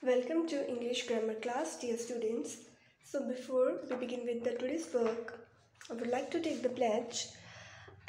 Welcome to English grammar class, dear students. So before we begin with the today's work, I would like to take the pledge.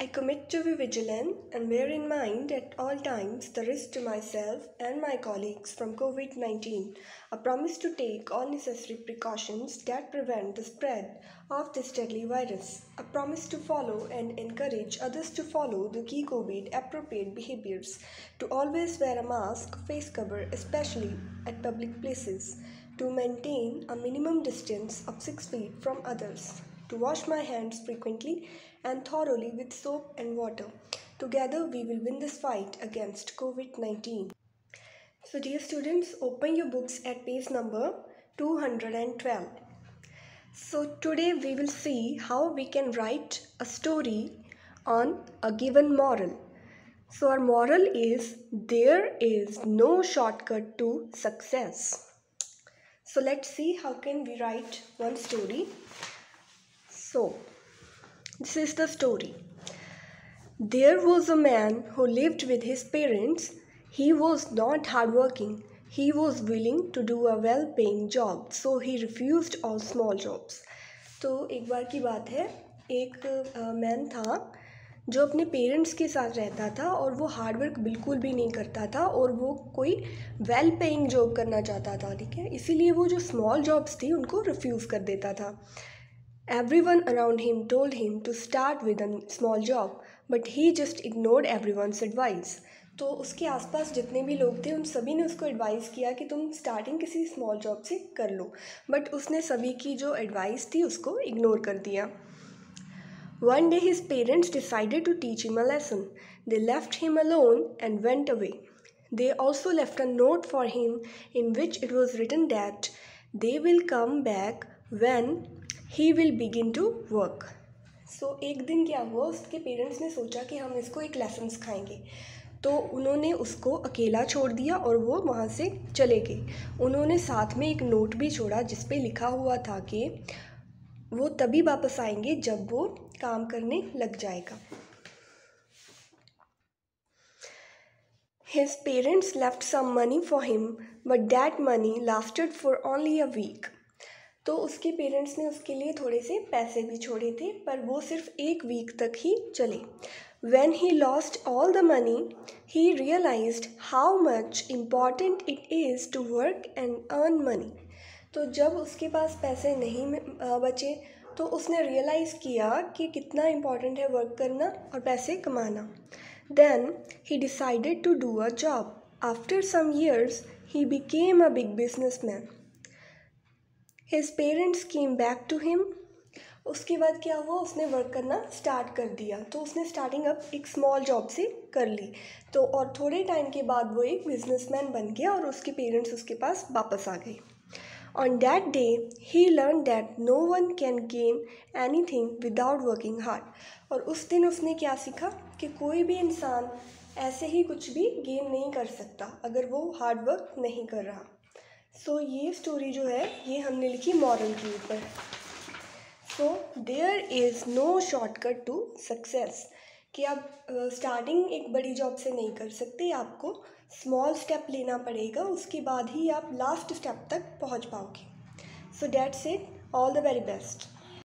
I commit to be vigilant and bear in mind at all times the risk to myself and my colleagues from COVID-19. A promise to take all necessary precautions that prevent the spread of this deadly virus. A promise to follow and encourage others to follow the key COVID appropriate behaviors. To always wear a mask, face cover, especially at public places. To maintain a minimum distance of 6 feet from others. To wash my hands frequently and thoroughly with soap and water. Together we will win this fight against COVID-19. So dear students, open your books at page number 212. So today we will see how we can write a story on a given moral. So our moral is there is no shortcut to success. So let's see how can we write one story. So this is the story. There was a man who lived with his parents. He was not hardworking. He was willing to do a well-paying job, so he refused all small jobs. तो एक बार की बात है, एक man था जो अपने parents के साथ रहता था और वो हार्डवर्क बिल्कुल भी नहीं करता था और वो कोई वेल पेइंग जॉब करना चाहता था, ठीक है. इसीलिए वो जो स्मॉल जॉब्स थी उनको रिफ्यूज़ कर देता था. Everyone around him told him to start with a small job, but he just ignored everyone's advice. तो उसके आसपास जितने भी लोग थे उन सभी ने उसको एडवाइस किया कि तुम स्टार्टिंग किसी स्मॉल जॉब से कर लो, बट उसने सभी की जो एडवाइस थी उसको इग्नोर कर दिया. One day his parents decided to teach him a lesson. They left him alone and went away. They also left a note for him in which it was written that they will come back when he will begin to work. So एक दिन क्या हुआ, उसके parents ने सोचा कि हम इसको एक लेसन सिखाएंगे, तो उन्होंने उसको अकेला छोड़ दिया और वो वहाँ से चले गए. उन्होंने साथ में एक नोट भी छोड़ा जिस पे लिखा हुआ था कि वो तभी वापस आएंगे जब वो काम करने लग जाएगा. His parents left some money for him, but that money lasted for only a week. तो उसके पेरेंट्स ने उसके लिए थोड़े से पैसे भी छोड़े थे, पर वो सिर्फ एक वीक तक ही चले. When he lost all the money, he realized how much important it is to work and earn money. तो जब उसके पास पैसे नहीं बचे तो उसने रियलाइज़ किया कि कितना इम्पॉर्टेंट है वर्क करना और पैसे कमाना. Then he decided to do a job. After some years, he became a big businessman. His parents came back to him. उसके बाद क्या हुआ, उसने वर्क करना स्टार्ट कर दिया. तो उसने स्टार्टिंग अप एक स्मॉल जॉब से कर ली, तो और थोड़े टाइम के बाद वो एक बिजनेसमैन बन गया और उसके पेरेंट्स उसके पास वापस आ गए. On that day, he learned that no one can gain anything without working hard. और उस दिन उसने क्या सीखा कि कोई भी इंसान ऐसे ही कुछ भी गेन नहीं कर सकता अगर वो हार्ड वर्क नहीं कर रहा. सो ये स्टोरी जो है ये हमने लिखी मॉरल के ऊपर. So there is no shortcut to success, कि आप स्टार्टिंग एक बड़ी जॉब से नहीं कर सकते, आपको स्मॉल स्टेप लेना पड़ेगा, उसके बाद ही आप लास्ट स्टेप तक पहुंच पाओगे. So that's it. All the very best.